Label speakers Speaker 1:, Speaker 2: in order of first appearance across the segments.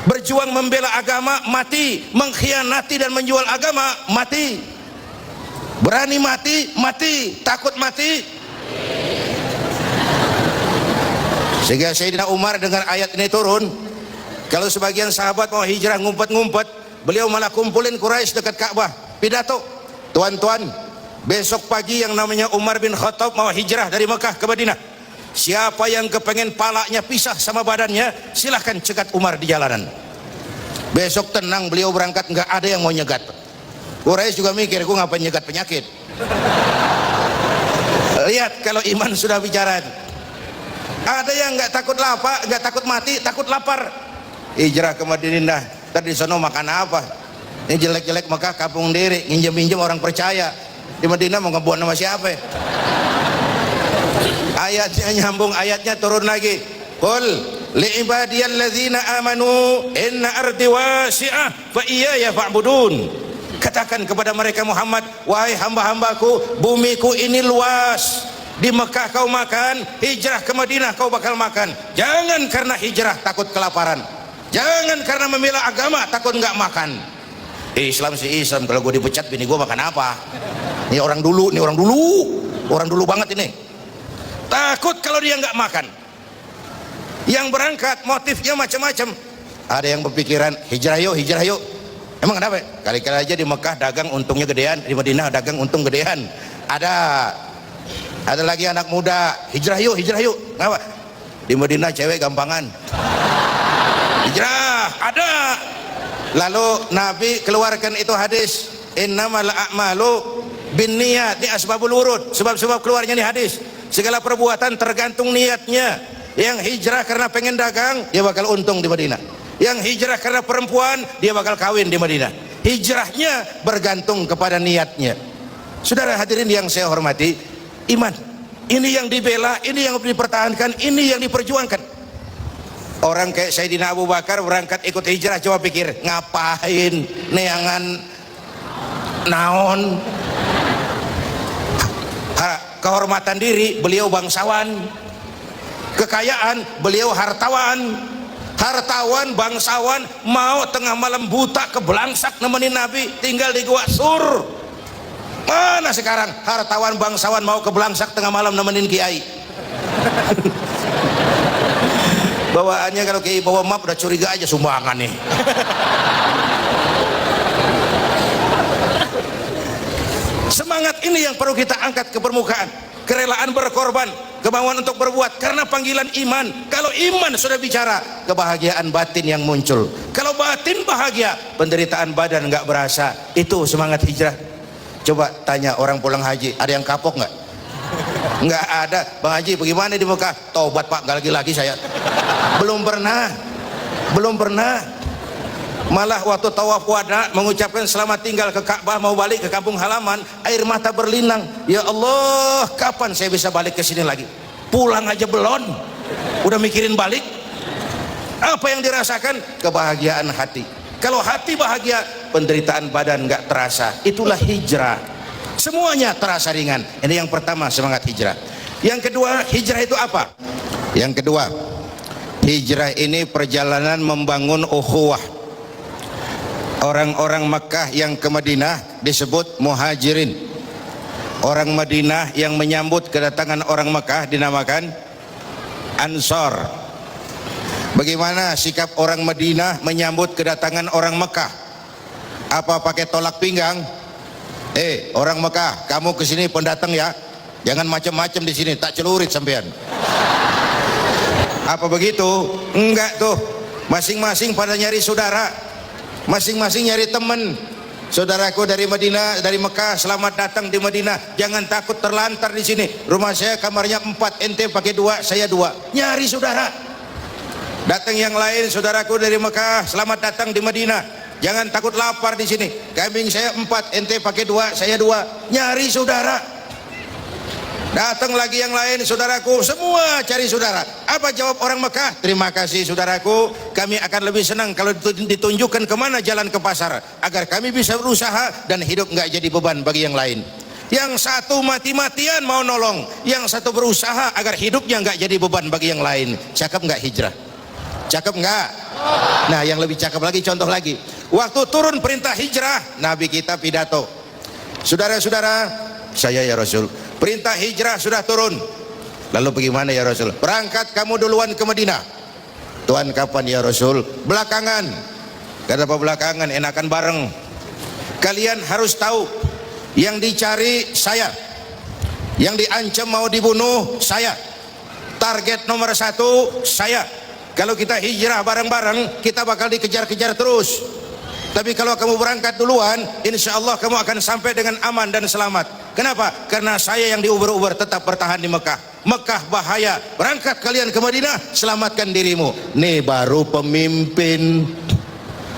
Speaker 1: Berjuang membela agama, mati. Mengkhianati dan menjual agama, mati. Berani mati, mati. Takut mati. Sehingga Sayyidina Umar dengan ayat ini turun, kalau sebagian sahabat mau hijrah ngumpet-ngumpet, beliau malah kumpulin Quraisy dekat Ka'bah, pidato, tuan-tuan, besok pagi yang namanya Umar bin Khattab mau hijrah dari Mekah ke Madinah. Siapa yang kepengen palanya pisah sama badannya, silahkan cegat Umar di jalanan. Besok tenang beliau berangkat, nggak ada yang mau nyegat. Quraisy juga mikir, gue ngapain nyegat penyakit. Lihat kalau iman sudah bicara. Ada yang nggak takut lapar, nggak takut mati, takut lapar. Hijrah ke Madinah, tadi sono makan apa? Ini jelek-jelek Mekah kampung diri, nginjem-injem orang percaya. Di Madinah mau ngebuat nama siapa? Ayatnya nyambung, ayatnya turun lagi. Qul li ibadiyalladzina amanu inna ardi wasi'ah fa iyaya fa'budun. Katakan kepada mereka Muhammad, wahai hamba-hambaku, bumiku ini luas. Di Mekah kau makan, hijrah ke Madinah kau bakal makan. Jangan karena hijrah takut kelaparan, jangan karena membela agama takut nggak makan. Islam sih Islam, kalau gue dipecat bini gue makan apa? Ini orang dulu, ini orang dulu, orang dulu banget ini. Takut kalau dia nggak makan. Yang berangkat motifnya macam-macam. Ada yang berpikiran hijrah yuk, hijrah yuk. Emang kenapa? Kali-kali aja di Mekah dagang untungnya gedean, di Madinah dagang untung gedean. Ada lagi anak muda, hijrah yuk, hijrah yuk. Kenapa? Di Madinah cewek gampangan. Hijrah, ada. Lalu Nabi keluarkan itu hadis, innamal a'malu binniyat, ini asbabul wurud, sebab-sebab keluarnya ini hadis. Segala perbuatan tergantung niatnya. Yang hijrah karena pengen dagang, dia bakal untung di Madinah. Yang hijrah karena perempuan, dia bakal kawin di Madinah. Hijrahnya bergantung kepada niatnya. Saudara hadirin yang saya hormati, iman ini yang dibela, ini yang dipertahankan, ini yang diperjuangkan. Orang kayak Sayyidina Abu Bakar berangkat ikut hijrah, coba pikir ngapain, neangan naon. Kehormatan diri beliau bangsawan, kekayaan beliau hartawan. Hartawan bangsawan mau tengah malam buta kebelangsak nemenin Nabi tinggal di Gua Sur. Mana sekarang hartawan bangsawan mau kebelangsak tengah malam nemenin kiai? Bawaannya kalau kiai bawa map udah curiga aja sumbangan nih. Semangat ini yang perlu kita angkat ke permukaan. Kerelaan berkorban, kemauan untuk berbuat karena panggilan iman. Kalau iman sudah bicara, kebahagiaan batin yang muncul. Kalau batin bahagia, penderitaan badan nggak berasa. Itu semangat hijrah. Coba tanya orang pulang haji, ada yang kapok nggak? Nggak ada. Bang Haji bagaimana di Mekah? Taubat Pak, nggak lagi-lagi saya. Belum pernah. Malah waktu tawaf wada mengucapkan selamat tinggal ke Ka'bah, mau balik ke kampung halaman, air mata berlinang. Ya Allah, kapan saya bisa balik ke sini lagi? Pulang aja belum, udah mikirin balik. Apa yang dirasakan? Kebahagiaan hati. Kalau hati bahagia, penderitaan badan nggak terasa. Itulah hijrah. Semuanya terasa ringan. Ini yang pertama, semangat hijrah. Yang kedua, hijrah itu apa? Yang kedua, hijrah ini perjalanan membangun ukhuwah. Orang-orang Makkah yang ke Madinah disebut muhajirin. Orang Madinah yang menyambut kedatangan orang Makkah dinamakan Ansor. Bagaimana sikap orang Madinah menyambut kedatangan orang Makkah? Apa pakai tolak pinggang? Orang Makkah, kamu kesini pendatang ya, jangan macam-macam di sini, tak celurit sampean. Apa begitu? Enggak tuh. Masing-masing pada nyari saudara. Masing-masing nyari teman. Saudaraku dari Madinah, dari Mekah, selamat datang di Madinah. Jangan takut terlantar di sini. Rumah saya kamarnya 4, ente pakai 2, saya 2. Nyari saudara. Datang yang lain, saudaraku dari Mekah, selamat datang di Madinah. Jangan takut lapar di sini. Kambing saya 4, ente pakai 2, saya 2. Nyari saudara. Datang lagi yang lain, saudaraku, semua cari saudara. Apa jawab orang Mekah? Terima kasih saudaraku, kami akan lebih senang kalau ditunjukkan kemana jalan ke pasar, agar kami bisa berusaha dan hidup nggak jadi beban bagi yang lain. Yang satu mati-matian mau nolong, yang satu berusaha agar hidupnya nggak jadi beban bagi yang lain. Cakep nggak hijrah? Cakep nggak? Nah, yang lebih cakep lagi, contoh lagi, waktu turun perintah hijrah, Nabi kita pidato, saudara-saudara, saya ya Rasul, perintah hijrah sudah turun. Lalu bagaimana ya Rasul? Berangkat kamu duluan ke Madinah. Tuhan, kapan ya Rasul? Belakangan. Kenapa belakangan? Enakan bareng. Kalian harus tahu, yang dicari saya, yang diancam mau dibunuh saya, target nomor 1 saya. Kalau kita hijrah bareng-bareng, kita bakal dikejar-kejar terus. Tapi kalau kamu berangkat duluan, insya Allah kamu akan sampai dengan aman dan selamat. Kenapa? Karena saya yang diuber-uber tetap bertahan di Mekah. Mekah bahaya, berangkat kalian ke Madinah, selamatkan dirimu. Nih baru pemimpin.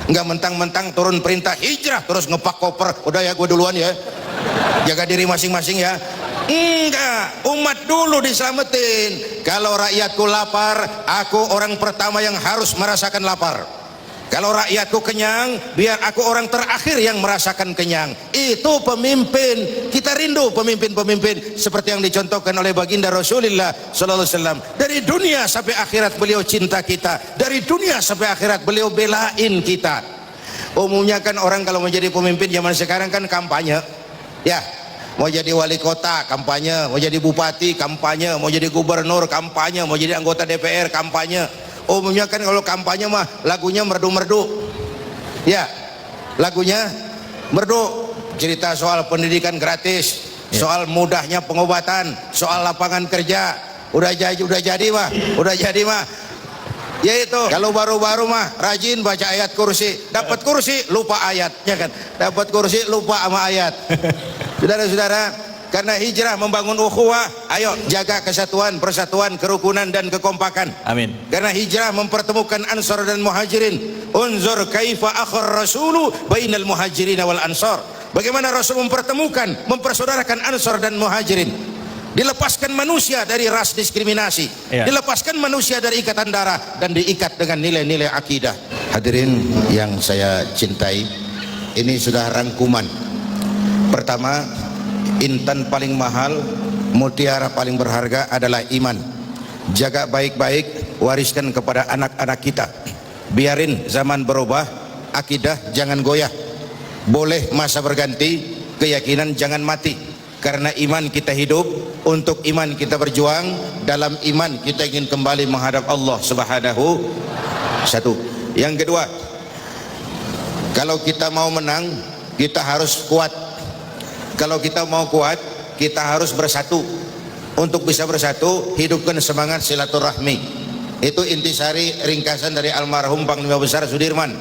Speaker 1: Enggak mentang-mentang turun perintah hijrah terus ngepak koper, udah ya gue duluan ya, jaga diri masing-masing ya. Enggak, umat dulu diselamatin. Kalau rakyatku lapar, aku orang pertama yang harus merasakan lapar. Kalau rakyatku kenyang, biar aku orang terakhir yang merasakan kenyang. Itu pemimpin. Kita rindu pemimpin-pemimpin seperti yang dicontohkan oleh baginda Rasulullah sallallahu alaihi wasallam. Dari dunia sampai akhirat beliau cinta kita. Dari dunia sampai akhirat beliau belain kita. Umumnya kan orang kalau menjadi pemimpin zaman sekarang kan kampanye. Ya, mau jadi wali kota kampanye, mau jadi bupati kampanye, mau jadi gubernur kampanye, mau jadi anggota DPR kampanye. Umumnya kan kalau kampanye mah lagunya merdu-merdu. Ya, lagunya merdu, cerita soal pendidikan gratis, soal mudahnya pengobatan, soal lapangan kerja. Udah jadi mah. Yaitu kalau baru-baru mah rajin baca ayat kursi, dapat kursi lupa ayatnya kan, dapat kursi lupa sama ayat. Saudara-saudara, karena hijrah membangun ukhuwah, ayo jaga kesatuan, persatuan, kerukunan dan kekompakan. Amin. Karena hijrah mempertemukan Ansar dan Muhajirin. Unzur kaifa akhar rasulu bainal muhajirin wal ansar. Bagaimana Rasul mempertemukan, mempersaudarakan Ansar dan Muhajirin. Dilepaskan manusia dari ras diskriminasi, dilepaskan manusia dari ikatan darah dan diikat dengan nilai-nilai akidah. Hadirin yang saya cintai, ini sudah rangkuman. Pertama, intan paling mahal, mutiara paling berharga adalah iman. Jaga baik-baik, wariskan kepada anak-anak kita. Biarin zaman berubah, akidah jangan goyah. Boleh masa berganti, keyakinan jangan mati. Karena iman kita hidup, untuk iman kita berjuang, dalam iman kita ingin kembali menghadap Allah Subhanahu. Satu. Yang kedua, kalau kita mau menang, kita harus kuat. Kalau kita mau kuat, kita harus bersatu. Untuk bisa bersatu, hidupkan semangat silaturahmi. Itu intisari ringkasan dari almarhum Panglima Besar Sudirman.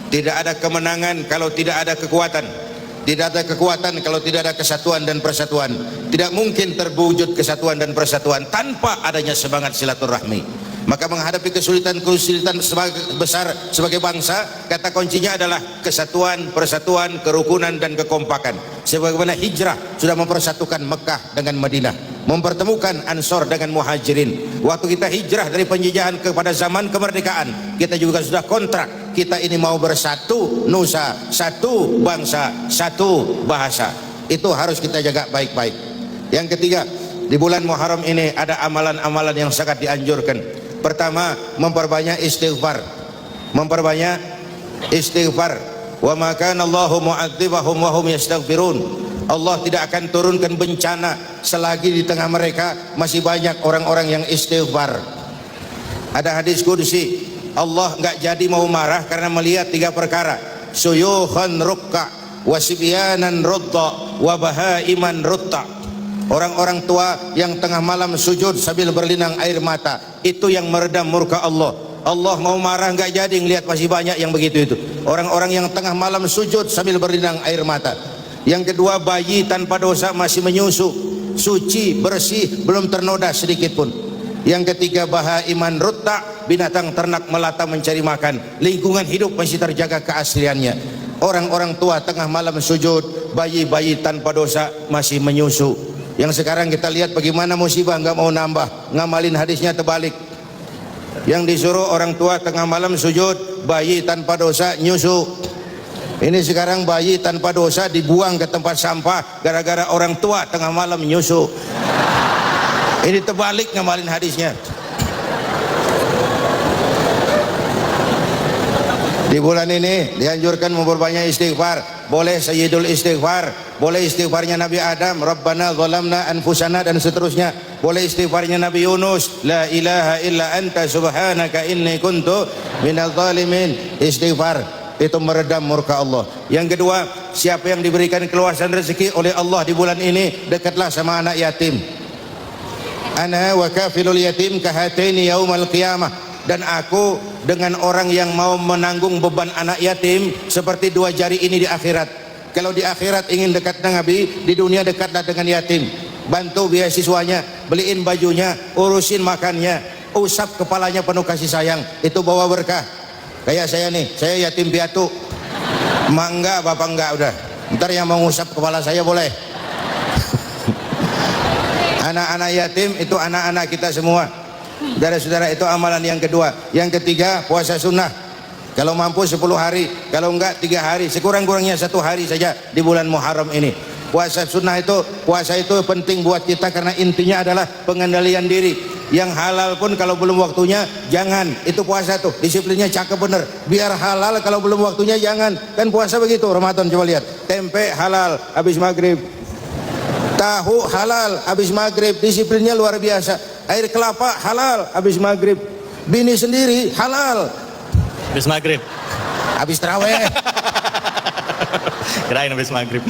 Speaker 1: Tidak ada kemenangan kalau tidak ada kekuatan. Tidak ada kekuatan kalau tidak ada kesatuan dan persatuan. Tidak mungkin terwujud kesatuan dan persatuan tanpa adanya semangat silaturahmi. Maka menghadapi kesulitan-kesulitan besar sebagai bangsa, kata kuncinya adalah kesatuan, persatuan, kerukunan dan kekompakan. Sebagaimana hijrah sudah mempersatukan Mekah dengan Madinah, mempertemukan Ansor dengan Muhajirin. Waktu kita hijrah dari penjajahan kepada zaman kemerdekaan, kita juga sudah kontrak. Kita ini mau bersatu nusa, satu bangsa, satu bahasa. Itu harus kita jaga baik-baik. Yang ketiga, di bulan Muharram ini ada amalan-amalan yang sangat dianjurkan. Pertama, memperbanyak istighfar. Memperbanyak istighfar. Wa ma kana Allahu mu'adzibahum wa hum yastaghfirun. Allah tidak akan turunkan bencana selagi di tengah mereka masih banyak orang-orang yang istighfar. Ada hadis qudsi, Allah enggak jadi mau marah karena melihat 3 perkara. Suyukhan rukka, wasibyanan rutta, wa bahaiman rutta. Orang-orang tua yang tengah malam sujud sambil berlinang air mata, itu yang meredam murka Allah. Allah mau marah enggak jadi ngelihat masih banyak yang begitu itu. Orang-orang yang tengah malam sujud sambil berlinang air mata. Yang kedua, bayi tanpa dosa masih menyusu, suci, bersih, belum ternoda sedikit pun. Yang ketiga, bahaiman rutta, binatang ternak melata mencari makan, lingkungan hidup masih terjaga keasliannya. Orang-orang tua tengah malam sujud, bayi-bayi tanpa dosa masih menyusu. Yang sekarang kita lihat bagaimana musibah nggak mau nambah, ngamalin hadisnya terbalik. Yang disuruh orang tua tengah malam sujud, bayi tanpa dosa nyusu. Ini sekarang bayi tanpa dosa dibuang ke tempat sampah gara-gara orang tua tengah malam nyusu. Ini terbalik ngamalin hadisnya. Di bulan ini dianjurkan memperbanyak istighfar. Boleh sayyidul istighfar, boleh istighfarnya Nabi Adam, Rabbana zalamna anfusana, dan seterusnya. Boleh istighfarnya Nabi Yunus, la ilaha illa anta subhanaka inni kuntu minadh dhalimin. Istighfar itu meredam murka Allah. Yang kedua, siapa yang diberikan keluasan rezeki oleh Allah di bulan ini, dekatlah sama anak yatim. Ana wa kafilul yatim kahataini yaumal qiyamah. Dan aku dengan orang yang mau menanggung beban anak yatim seperti dua jari ini di akhirat. Kalau di akhirat ingin dekat dengan Nabi, di dunia dekatlah dengan yatim. Bantu beasiswanya, beliin bajunya, urusin makannya, usap kepalanya penuh kasih sayang. Itu bawa berkah. Kayak saya nih, saya yatim piatu. Mak enggak, bapak enggak, udah. Ntar yang mau ngusap kepala saya boleh. Anak-anak yatim itu anak-anak kita semua. Saudara-saudara, itu amalan yang kedua. Yang ketiga, puasa sunnah. Kalau mampu 10 hari, kalau enggak 3 hari, sekurang-kurangnya 1 hari saja di bulan Muharram ini. Puasa sunnah itu, puasa itu penting buat kita karena intinya adalah pengendalian diri. Yang halal pun kalau belum waktunya jangan. Itu puasa tuh, disiplinnya cakep bener. Biar halal kalau belum waktunya jangan. Kan puasa begitu Ramadan, coba lihat. Tempe halal habis maghrib. Tahu halal habis maghrib, disiplinnya luar biasa. Air kelapa halal habis maghrib. Bini sendiri halal
Speaker 2: Habis maghrib.
Speaker 1: habis taraweh.
Speaker 2: Kirain habis maghrib.